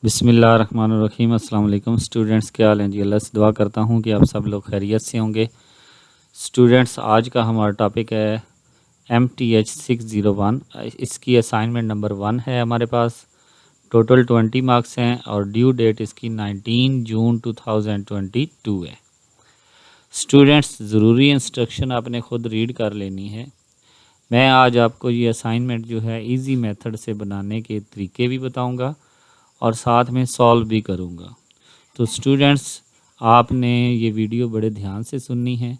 बिस्मिल्लाहिर्रहमानिर्रहीम। अस्सलाम वालेकुम स्टूडेंट्स, क्या हाल हैं जी। अल्लाह से दुआ करता हूँ कि आप सब लोग खैरियत से होंगे। स्टूडेंट्स, आज का हमारा टॉपिक है MTH 601। इसकी असाइनमेंट नंबर 1 है हमारे पास। टोटल 20 मार्क्स हैं और ड्यू डेट इसकी 19 जून 2022 है। स्टूडेंट्स, ज़रूरी इंस्ट्रक्शन आपने ख़ुद रीड कर लेनी है। मैं आज आपको ये असाइनमेंट जो है इजी मेथड से बनाने के तरीके भी बताऊंगा और साथ में सॉल्व भी करूंगा। तो स्टूडेंट्स, आपने ये वीडियो बड़े ध्यान से सुननी है।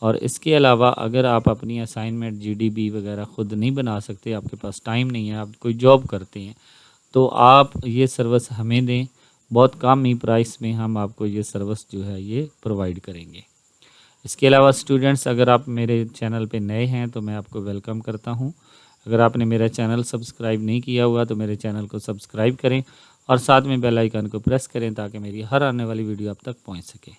और इसके अलावा अगर आप अपनी असाइनमेंट GDB वगैरह ख़ुद नहीं बना सकते, आपके पास टाइम नहीं है, आप कोई जॉब करते हैं, तो आप ये सर्विस हमें दें। बहुत कम ही प्राइस में हम आपको ये सर्विस जो है ये प्रोवाइड करेंगे। इसके अलावा स्टूडेंट्स, अगर आप मेरे चैनल पे नए हैं तो मैं आपको वेलकम करता हूं। अगर आपने मेरा चैनल सब्सक्राइब नहीं किया हुआ तो मेरे चैनल को सब्सक्राइब करें और साथ में बेल आइकन को प्रेस करें ताकि मेरी हर आने वाली वीडियो आप तक पहुंच सके।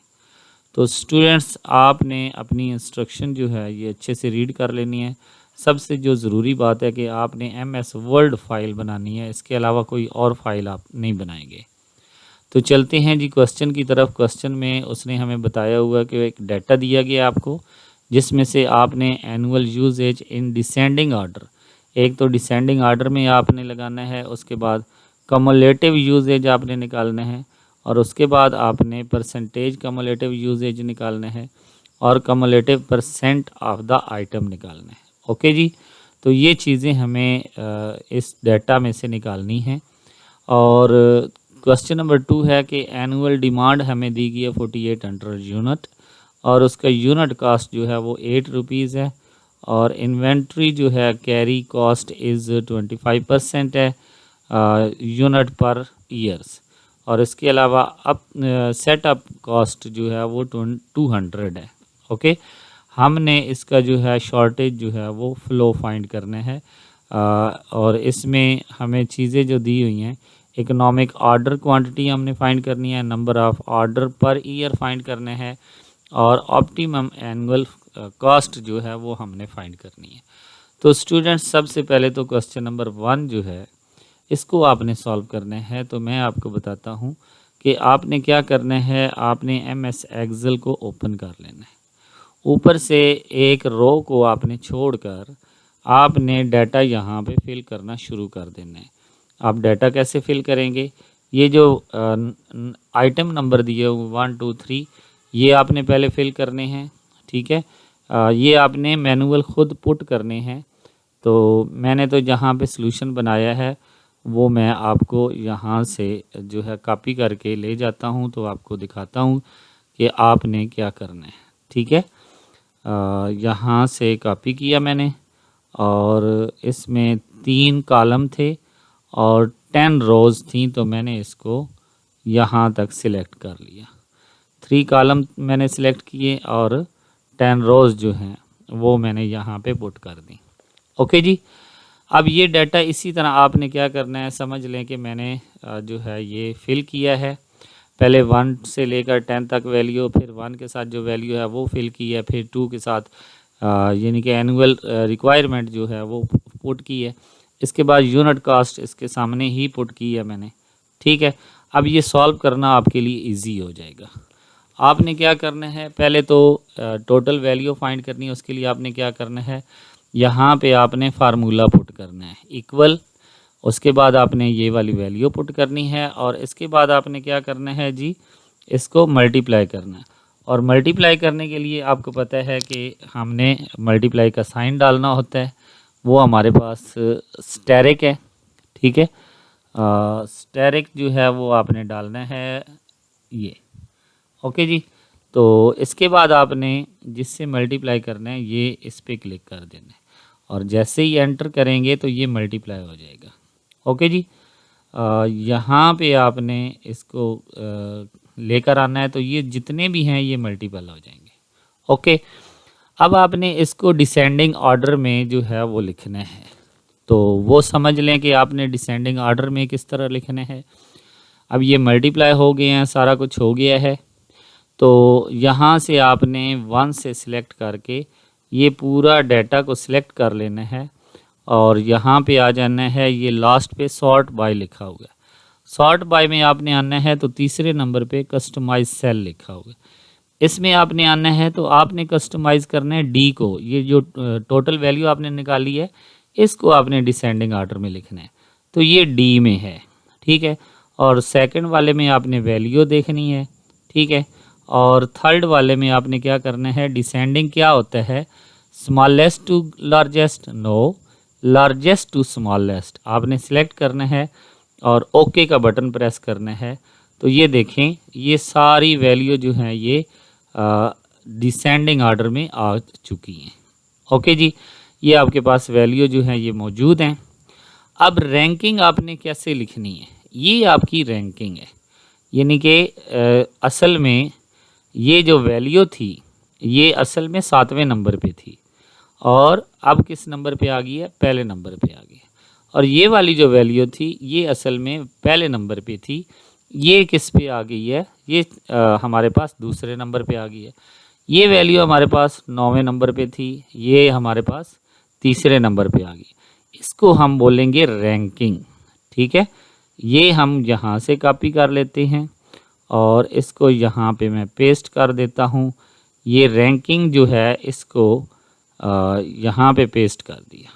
तो स्टूडेंट्स, आपने अपनी इंस्ट्रक्शन जो है ये अच्छे से रीड कर लेनी है। सबसे जो ज़रूरी बात है कि आपने MS वर्ड फाइल बनानी है, इसके अलावा कोई और फाइल आप नहीं बनाएंगे। तो चलते हैं जी क्वेश्चन की तरफ। क्वेश्चन में उसने हमें बताया हुआ कि एक डाटा दिया गया आपको, जिसमें से आपने annual usages in descending order, एक तो डिसेंडिंग ऑर्डर में आपने लगाना है, उसके बाद कमुलेटिव यूजेज आपने निकालना है, और उसके बाद आपने परसेंटेज कमुलेटिव यूजेज निकालना है और cumulative percent of the item निकालना है। ओके जी, तो ये चीज़ें हमें इस डाटा में से निकालनी हैं। और क्वेश्चन नंबर 2 है कि एनुअल डिमांड हमें दी गई है 4800 यूनिट और उसका यूनिट कास्ट जो है वो 8 रुपीज़ है। और इन्वेंट्री जो है कैरी कॉस्ट इज़ 25% है यूनिट पर ईयर्स। और इसके अलावा अप सेटअप कॉस्ट जो है वो 200 है। ओके, हमने इसका जो है शॉर्टेज जो है वो फ़्लो फाइंड करना है। और इसमें हमें चीज़ें जो दी हुई हैं, इकोनॉमिक ऑर्डर क्वांटिटी हमने फाइंड करनी है, number of order per year find करने हैं, और ऑप्टिमम एनुअल कॉस्ट जो है वो हमने फाइंड करनी है। तो स्टूडेंट्स, सबसे पहले तो क्वेश्चन नंबर 1 जो है इसको आपने सॉल्व करना है। तो मैं आपको बताता हूँ कि आपने क्या करना है। आपने MS एक्सेल को ओपन कर लेना है। ऊपर से एक रो को आपने छोड़कर आपने डाटा यहाँ पे फिल करना शुरू कर देना है। आप डाटा कैसे फिल करेंगे, ये जो आइटम नंबर दिए 1 2 3 ये आपने पहले फिल करने हैं। ठीक है, ये आपने मैनुअल ख़ुद पुट करने हैं। तो मैंने तो जहाँ पे सॉल्यूशन बनाया है वो मैं आपको यहाँ से जो है कॉपी करके ले जाता हूँ, तो आपको दिखाता हूँ कि आपने क्या करना है। ठीक है, यहाँ से कॉपी किया मैंने और इसमें 3 कॉलम थे और 10 रोज़ थी, तो मैंने इसको यहाँ तक सिलेक्ट कर लिया। 3 कॉलम मैंने सिलेक्ट किए और 10 रोज़ जो हैं वो मैंने यहाँ पे पुट कर दी। ओके जी, अब ये डाटा इसी तरह आपने क्या करना है, समझ लें कि मैंने जो है ये फिल किया है। पहले 1 से लेकर 10 तक वैल्यू, फिर 1 के साथ जो वैल्यू है वो फिल की है, फिर 2 के साथ यानी कि एनुअल रिक्वायरमेंट जो है वो पुट की है। इसके बाद यूनिट कास्ट इसके सामने ही पुट की है मैंने। ठीक है, अब ये सॉल्व करना आपके लिए इजी हो जाएगा। आपने क्या करना है, पहले तो टोटल वैल्यू फाइंड करनी है। उसके लिए आपने क्या करना है, यहाँ पे आपने फार्मूला पुट करना है इक्वल, उसके बाद आपने ये वाली वैल्यू पुट करनी है और इसके बाद आपने क्या करना है जी, इसको मल्टीप्लाई करना है। और मल्टीप्लाई करने के लिए आपको पता है कि हमने मल्टीप्लाई का साइन डालना होता है, वो हमारे पास स्टेरिक है। ठीक है, स्टेरिक जो है वो आपने डालना है ये। ओके जी, तो इसके बाद आपने जिससे मल्टीप्लाई करना है ये इस पर क्लिक कर देना है और जैसे ही एंटर करेंगे तो ये मल्टीप्लाई हो जाएगा। ओके जी, यहाँ पे आपने इसको लेकर आना है, तो ये जितने भी हैं ये मल्टीपल हो जाएंगे। ओके, अब आपने इसको डिसेंडिंग ऑर्डर में जो है वो लिखना है। तो वो समझ लें कि आपने डिसेंडिंग ऑर्डर में किस तरह लिखना है। अब ये मल्टीप्लाई हो गए हैं, सारा कुछ हो गया है, तो यहाँ से आपने 1 से सिलेक्ट करके ये पूरा डाटा को सिलेक्ट कर लेना है और यहाँ पे आ जाना है। ये लास्ट पे सॉर्ट बाय लिखा हुआ है, सॉर्ट बाय में आपने आना है तो तीसरे नंबर पे कस्टमाइज सेल लिखा होगा, इसमें आपने आना है तो आपने कस्टमाइज़ करना है डी को। ये जो टोटल वैल्यू आपने निकाली है इसको आपने डिसेंडिंग आर्डर में लिखना है, तो ये डी में है, ठीक है। और सेकंड वाले में आपने वैल्यू देखनी है, ठीक है। और थर्ड वाले में आपने क्या करना है, डिसेंडिंग क्या होता है, smallest to largest, no largest to smallest आपने सेलेक्ट करना है और ओके का बटन प्रेस करना है। तो ये देखें ये सारी वैल्यू जो हैं ये डिसेंडिंग आर्डर में आ चुकी हैं। ओके जी, ये आपके पास वैल्यू जो है ये मौजूद हैं। अब रैंकिंग आपने कैसे लिखनी है, ये आपकी रैंकिंग है, यानी कि असल में ये जो वैल्यू थी ये असल में 7वें नंबर पे थी और अब किस नंबर पे आ गई है, पहले नंबर पे आ गई है। और ये वाली जो वैल्यू थी ये असल में पहले नंबर पे थी, ये किस पे आ गई है, ये हमारे पास दूसरे नंबर पे आ गई है। ये वैल्यू हमारे पास 9वें नंबर पे थी, ये हमारे पास तीसरे नंबर पे आ गई। इसको हम बोलेंगे रैंकिंग, ठीक है। ये हम यहाँ से कॉपी कर लेते हैं और इसको यहाँ पे मैं पेस्ट कर देता हूँ। ये रैंकिंग जो है इसको यहाँ पे पेस्ट कर दिया।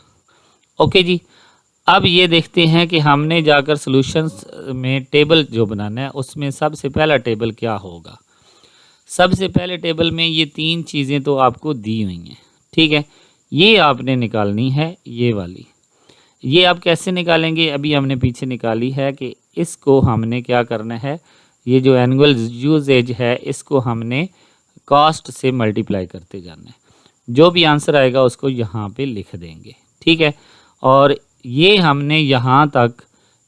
ओके जी, अब ये देखते हैं कि हमने जाकर सॉल्यूशंस में टेबल जो बनाना है उसमें सबसे पहला टेबल क्या होगा। सबसे पहले टेबल में ये 3 चीज़ें तो आपको दी हुई हैं, ठीक है। ये आपने निकालनी है, ये वाली। ये आप कैसे निकालेंगे, अभी हमने पीछे निकाली है कि इसको हमने क्या करना है, ये जो एनुअल यूजेज है इसको हमने कॉस्ट से मल्टीप्लाई करते जाना है। जो भी आंसर आएगा उसको यहाँ पे लिख देंगे, ठीक है। और ये हमने यहाँ तक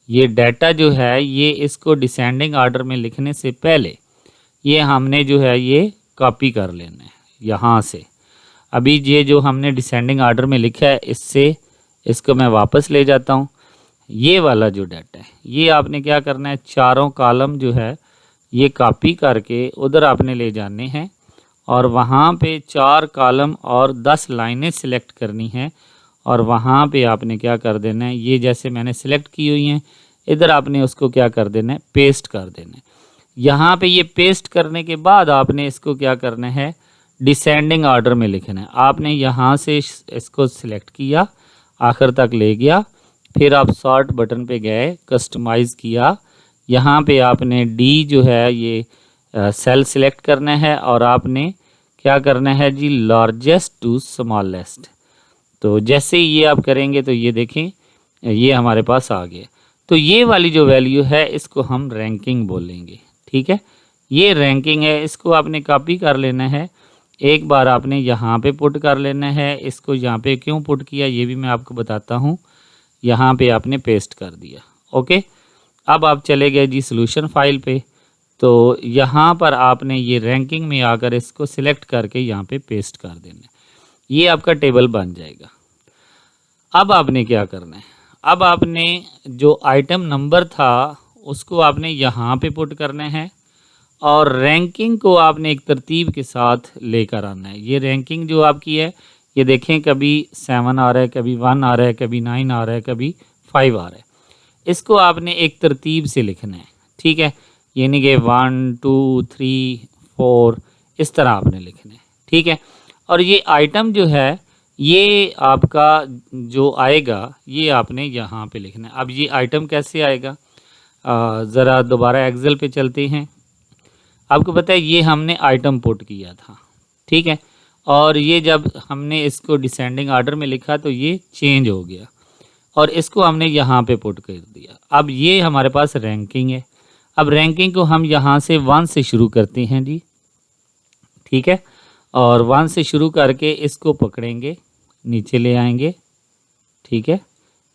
ये डाटा जो है ये इसको डिसेंडिंग आर्डर में लिखने से पहले ये हमने जो है ये कॉपी कर लेना है यहाँ से। अभी ये जो हमने डिसेंडिंग आर्डर में लिखा है इससे इसको मैं वापस ले जाता हूँ। ये वाला जो डाटा है ये आपने क्या करना है, चारों कॉलम जो है ये कॉपी करके उधर आपने ले जाने हैं और वहाँ पे 4 कॉलम और 10 लाइनें सिलेक्ट करनी हैं और वहाँ पे आपने क्या कर देना है, ये जैसे मैंने सिलेक्ट की हुई हैं इधर आपने उसको क्या कर देना है, पेस्ट कर देना है। यहाँ पे ये पेस्ट करने के बाद आपने इसको क्या करना है, डिसेंडिंग आर्डर में लिखना है। आपने यहाँ से इसको सिलेक्ट किया, आखिर तक ले गया, फिर आप सॉर्ट बटन पे गए, कस्टमाइज़ किया, यहाँ पे आपने डी जो है ये सेल सिलेक्ट करना है और आपने क्या करना है जी, लार्जेस्ट टू स्मॉलेस्ट। तो जैसे ही ये आप करेंगे तो ये देखें ये हमारे पास आ गया। तो ये वाली जो वैल्यू है इसको हम रैंकिंग बोलेंगे, ठीक है। ये रैंकिंग है, इसको आपने कॉपी कर लेना है, एक बार आपने यहाँ पे पुट कर लेना है। इसको यहाँ पे क्यों पुट किया ये भी मैं आपको बताता हूँ। यहाँ पे आपने पेस्ट कर दिया, ओके। अब आप चले गए जी सॉल्यूशन फाइल पे, तो यहाँ पर आपने ये रैंकिंग में आकर इसको सिलेक्ट करके यहाँ पे पेस्ट कर देना है, ये आपका टेबल बन जाएगा। अब आपने क्या करना है, अब आपने जो आइटम नंबर था उसको आपने यहाँ पे पुट करना है और रैंकिंग को आपने एक तरतीब के साथ लेकर आना है। ये रैंकिंग जो आपकी है ये देखें कभी 7 आ रहा है, कभी 1 आ रहा है, कभी 9 आ रहा है, कभी 5 आ रहा है। इसको आपने एक तरतीब से लिखना है, ठीक है, यानी कि 1 2 3 4 इस तरह आपने लिखना है, ठीक है। और ये आइटम जो है ये आपका जो आएगा ये आपने यहाँ पे लिखना है। अब ये आइटम कैसे आएगा, ज़रा दोबारा एक्सेल पे चलते हैं। आपको पता है ये हमने आइटम पुट किया था, ठीक है, और ये जब हमने इसको डिसेंडिंग आर्डर में लिखा तो ये चेंज हो गया और इसको हमने यहाँ पे पुट कर दिया। अब ये हमारे पास रैंकिंग है। अब रैंकिंग को हम यहाँ से 1 से शुरू करते हैं जी, ठीक है, और 1 से शुरू करके इसको पकड़ेंगे, नीचे ले आएंगे, ठीक है,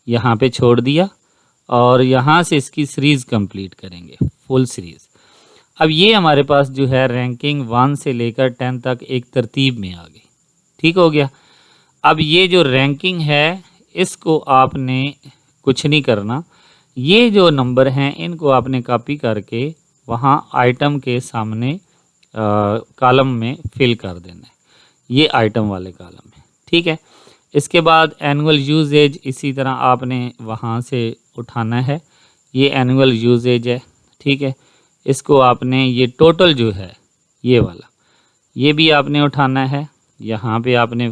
यहाँ पे छोड़ दिया और यहाँ से इसकी सीरीज़ कंप्लीट करेंगे, फुल सीरीज़। अब ये हमारे पास जो है रैंकिंग 1 से लेकर 10 तक एक तरतीब में आ गई, ठीक हो गया। अब ये जो रैंकिंग है इसको आपने कुछ नहीं करना, ये जो नंबर हैं इनको आपने कॉपी करके वहाँ आइटम के सामने कॉलम में फिल कर देना है, ये आइटम वाले कॉलम में, ठीक है। इसके बाद एनुअल यूजेज इसी तरह आपने वहाँ से उठाना है, ये एनुअल यूजेज है, ठीक है। इसको आपने ये टोटल जो है ये वाला, ये भी आपने उठाना है, यहाँ पे आपने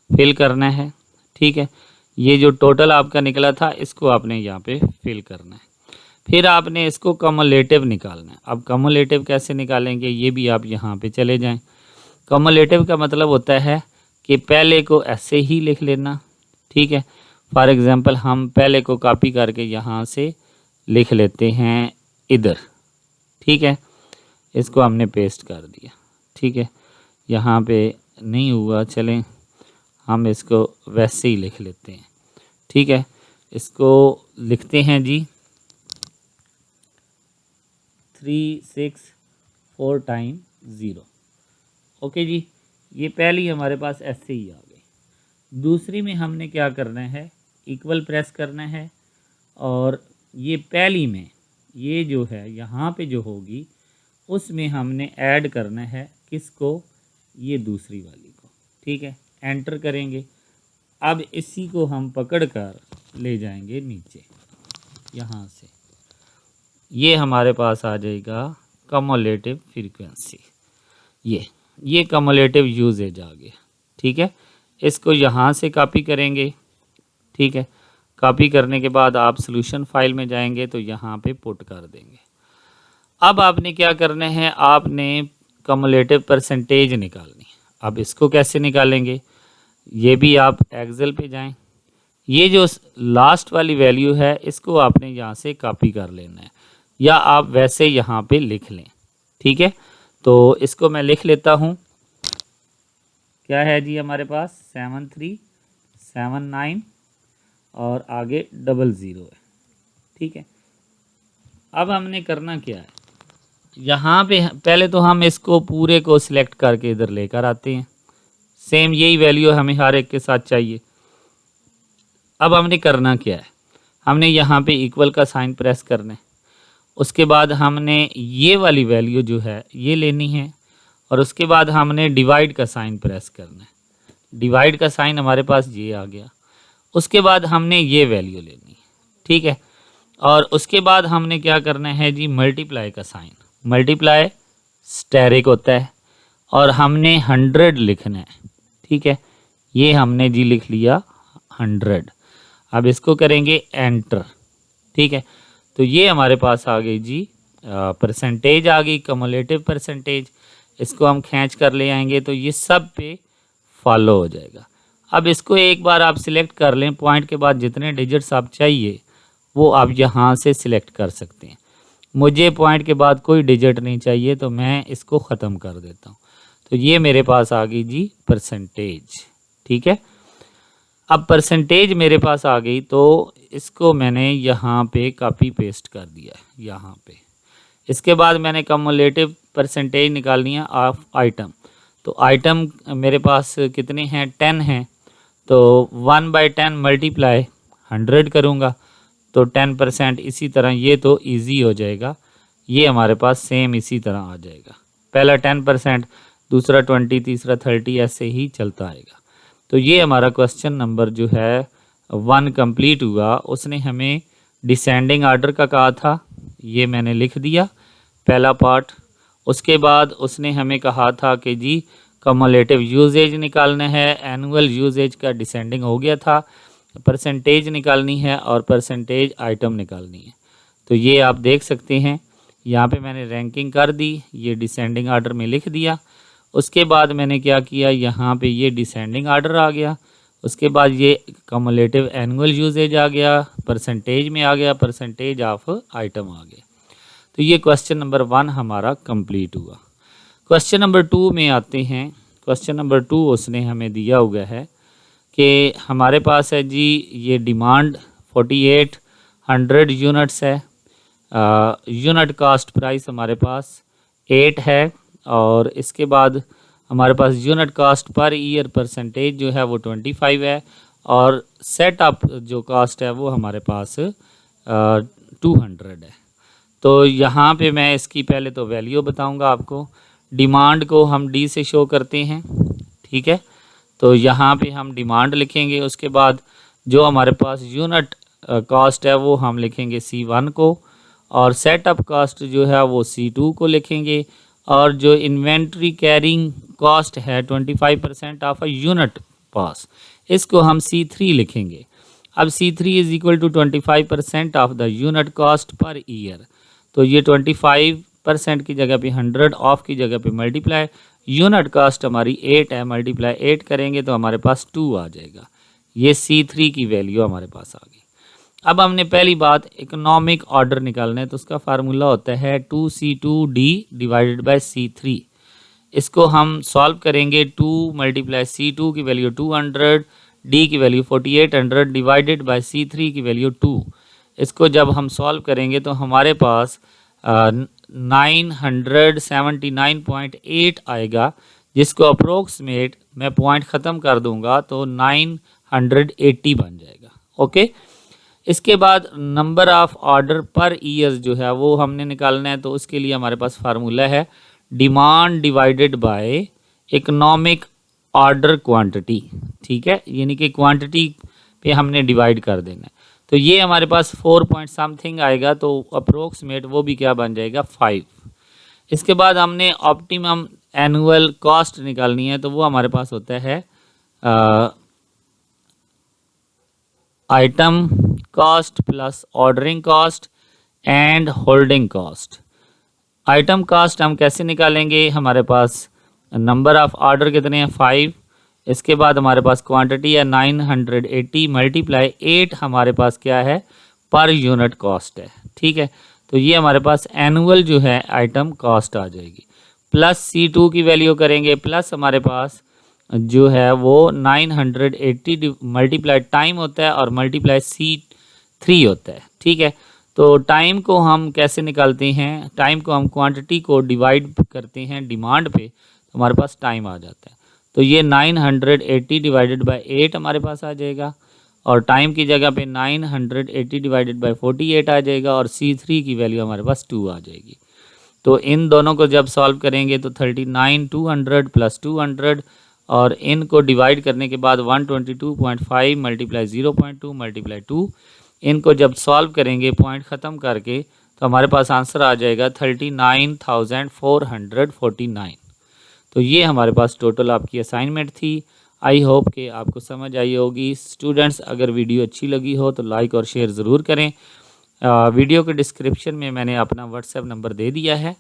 फिल करना है, ठीक है। ये जो टोटल आपका निकला था इसको आपने यहाँ पे फिल करना है। फिर आपने इसको कम्युलेटिव निकालना है। अब कम्युलेटिव कैसे निकालेंगे ये भी आप यहाँ पे चले जाएं। कम्युलेटिव का मतलब होता है कि पहले को ऐसे ही लिख लेना, ठीक है। फॉर एग्ज़ाम्पल हम पहले को कॉपी करके यहाँ से लिख लेते हैं इधर, ठीक है। इसको हमने पेस्ट कर दिया, ठीक है। यहाँ पे नहीं हुआ, चलें हम इसको वैसे ही लिख लेते हैं, ठीक है। इसको लिखते हैं जी 364 टाइम 0। ओके जी, ये पहली हमारे पास ऐसे ही आ गई। दूसरी में हमने क्या करना है, इक्वल प्रेस करना है और ये पहली में ये जो है यहाँ पे जो होगी उसमें हमने ऐड करना है किसको, ये दूसरी वाली को, ठीक है। एंटर करेंगे। अब इसी को हम पकड़ कर ले जाएंगे नीचे यहाँ से, ये हमारे पास आ जाएगा कम्युलेटिव फ्रीक्वेंसी। ये कम्युलेटिव यूजेज आ गया, ठीक है। इसको यहाँ से कॉपी करेंगे, ठीक है। कॉपी करने के बाद आप सॉल्यूशन फाइल में जाएंगे तो यहाँ पे पुट कर देंगे। अब आपने क्या करना है, आपने कम्युलेटिव परसेंटेज निकालनी है। अब इसको कैसे निकालेंगे, ये भी आप एक्सेल पे जाएं। ये जो लास्ट वाली वैल्यू है इसको आपने यहाँ से कॉपी कर लेना है या आप वैसे यहाँ पे लिख लें, ठीक है। तो इसको मैं लिख लेता हूँ। क्या है जी हमारे पास 7379 और आगे 00 है, ठीक है। अब हमने करना क्या है, यहाँ पे पहले तो हम इसको पूरे को सिलेक्ट करके इधर लेकर आते हैं। सेम यही वैल्यू हमें हर एक के साथ चाहिए। अब हमने करना क्या है, हमने यहाँ पे इक्वल का साइन प्रेस करना है। उसके बाद हमने ये वाली वैल्यू जो है ये लेनी है और उसके बाद हमने डिवाइड का साइन प्रेस करना है। डिवाइड का साइन हमारे पास ये आ गया। उसके बाद हमने ये वैल्यू लेनी है, ठीक है। और उसके बाद हमने क्या करना है जी, मल्टीप्लाई का साइन। मल्टीप्लाई स्टेरिक होता है और हमने 100 लिखना है, ठीक है। ये हमने जी लिख लिया 100। अब इसको करेंगे एंटर, ठीक है। तो ये हमारे पास आ गई जी परसेंटेज आ गई, कम्युलेटिव परसेंटेज। इसको हम खींच कर ले आएंगे तो ये सब पे फॉलो हो जाएगा। अब इसको एक बार आप सिलेक्ट कर लें, पॉइंट के बाद जितने डिजिट्स आप चाहिए वो आप यहाँ से सिलेक्ट कर सकते हैं। मुझे पॉइंट के बाद कोई डिजिट नहीं चाहिए तो मैं इसको ख़त्म कर देता हूँ। तो ये मेरे पास आ गई जी परसेंटेज, ठीक है। अब परसेंटेज मेरे पास आ गई तो इसको मैंने यहाँ पे कॉपी पेस्ट कर दिया है यहाँ पे। इसके बाद मैंने कम्युलेटिव परसेंटेज निकालनी है ऑफ आइटम। तो आइटम मेरे पास कितने हैं, 10 हैं। तो 1/10 मल्टीप्लाई 100 करूँगा तो 10%। इसी तरह ये तो इजी हो जाएगा, ये हमारे पास सेम इसी तरह आ जाएगा। पहला 10%, दूसरा 20, तीसरा 30, ऐसे ही चलता आएगा। तो ये हमारा क्वेश्चन नंबर जो है 1 कंप्लीट हुआ। उसने हमें डिसेंडिंग आर्डर का कहा था, ये मैंने लिख दिया पहला पार्ट। उसके बाद उसने हमें कहा था कि जी कम्युलेटिव यूजेज निकालना है, एनुअल यूजेज का डिसेंडिंग हो गया था, परसेंटेज निकालनी है और परसेंटेज आइटम निकालनी है। तो ये आप देख सकते हैं यहाँ पे मैंने रैंकिंग कर दी, ये डिसेंडिंग आर्डर में लिख दिया। उसके बाद मैंने क्या किया, यहाँ पे ये डिसेंडिंग आर्डर आ गया। उसके बाद ये कम्युलेटिव एनुअल यूजेज आ गया, परसेंटेज में आ गया, परसेंटेज ऑफ आइटम आ गया। तो ये क्वेश्चन नंबर 1 हमारा कंप्लीट हुआ। क्वेश्चन नंबर 2 में आते हैं। क्वेश्चन नंबर 2 उसने हमें दिया हुआ है कि हमारे पास है जी ये डिमांड 4800 यूनिट्स है। यूनिट कास्ट प्राइस हमारे पास 8 है और इसके बाद हमारे पास unit cost per year percentage जो है वो 25 है और सेटअप जो कास्ट है वो हमारे पास 200 है। तो यहाँ पे मैं इसकी पहले तो वैल्यू बताऊँगा आपको। डिमांड को हम डी से शो करते हैं, ठीक है। तो यहाँ पे हम डिमांड लिखेंगे। उसके बाद जो हमारे पास यूनिट कॉस्ट है वो हम लिखेंगे C1 को और सेटअप कॉस्ट जो है वो C2 को लिखेंगे, और जो इन्वेंट्री कैरिंग कॉस्ट है 25% ऑफ अ यूनिट पास, इसको हम C3 लिखेंगे। अब C3 is equal to 25% of the unit cost per year. तो ये 25% की जगह पे 100, ऑफ की जगह पे मल्टीप्लाई, यूनिट कॉस्ट हमारी 8 है, मल्टीप्लाई 8 करेंगे तो हमारे पास 2 आ जाएगा। ये C3 की वैल्यू हमारे पास आ गई। अब हमने पहली बात इकोनॉमिक ऑर्डर निकालना है, तो उसका फार्मूला होता है 2C2D डिवाइडेड बाय C3। इसको हम सॉल्व करेंगे। 2 मल्टीप्लाई C2 की वैल्यू 200, D की वैल्यू 4800 डिवाइडेड बाय C3 की वैल्यू 2। इसको जब हम सॉल्व करेंगे तो हमारे पास 979.8 आएगा, जिसको अप्रोक्सीमेट मैं पॉइंट ख़त्म कर दूंगा तो 980 बन जाएगा। ओके, इसके बाद number of order per year जो है वो हमने निकालना है, तो उसके लिए हमारे पास फार्मूला है demand divided by economic order quantity. ठीक है, यानी कि क्वांटिटी पे हमने डिवाइड कर देना है। तो ये हमारे पास 4 पॉइंट समथिंग आएगा, तो अप्रोक्सीमेट वो भी क्या बन जाएगा 5। इसके बाद हमने ऑप्टिमम एनुअल कॉस्ट निकालनी है, तो वो हमारे पास होता है item cost plus ordering cost and holding cost. Item cost हम कैसे निकालेंगे, हमारे पास नंबर ऑफ ऑर्डर कितने हैं 5, इसके बाद हमारे पास क्वांटिटी है 980 मल्टीप्लाई 8 हमारे पास क्या है पर यूनिट कॉस्ट है। ठीक है, तो ये हमारे पास एनुअल जो है आइटम कॉस्ट आ जाएगी, प्लस C2 की वैल्यू करेंगे, प्लस हमारे पास जो है वो 980 मल्टीप्लाई टाइम होता है और मल्टीप्लाई C3 होता है। ठीक है, तो टाइम को हम कैसे निकालते हैं, टाइम को हम क्वांटिटी को डिवाइड करते हैं डिमांड पे, तो हमारे पास टाइम आ जाता है। तो ये 980 डिवाइडेड बाय 8 हमारे पास आ जाएगा, और टाइम की जगह पे 980 डिवाइडेड बाय 48 आ जाएगा, और C3 की वैल्यू हमारे पास 2 आ जाएगी। तो इन दोनों को जब सॉल्व करेंगे तो 39 200 प्लस 200, और इनको डिवाइड करने के बाद 122.5 मल्टीप्लाई 0.2 मल्टीप्लाई 2, इनको जब सॉल्व करेंगे पॉइंट ख़त्म करके, तो हमारे पास आंसर आ जाएगा 39,449। तो ये हमारे पास टोटल आपकी असाइनमेंट थी। आई होप कि आपको समझ आई होगी। स्टूडेंट्स, अगर वीडियो अच्छी लगी हो तो लाइक और शेयर ज़रूर करें। वीडियो के डिस्क्रिप्शन में मैंने अपना व्हाट्सएप नंबर दे दिया है।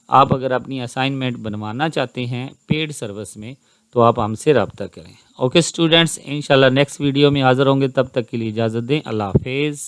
आप अगर अपनी असाइनमेंट बनवाना चाहते हैं पेड सर्विस में तो आप हमसे रब्ता करें। ओके स्टूडेंट्स, इंशाल्लाह नेक्स्ट वीडियो में हाज़िर होंगे, तब तक के लिए इजाज़त दें। अल्लाह हाफिज़।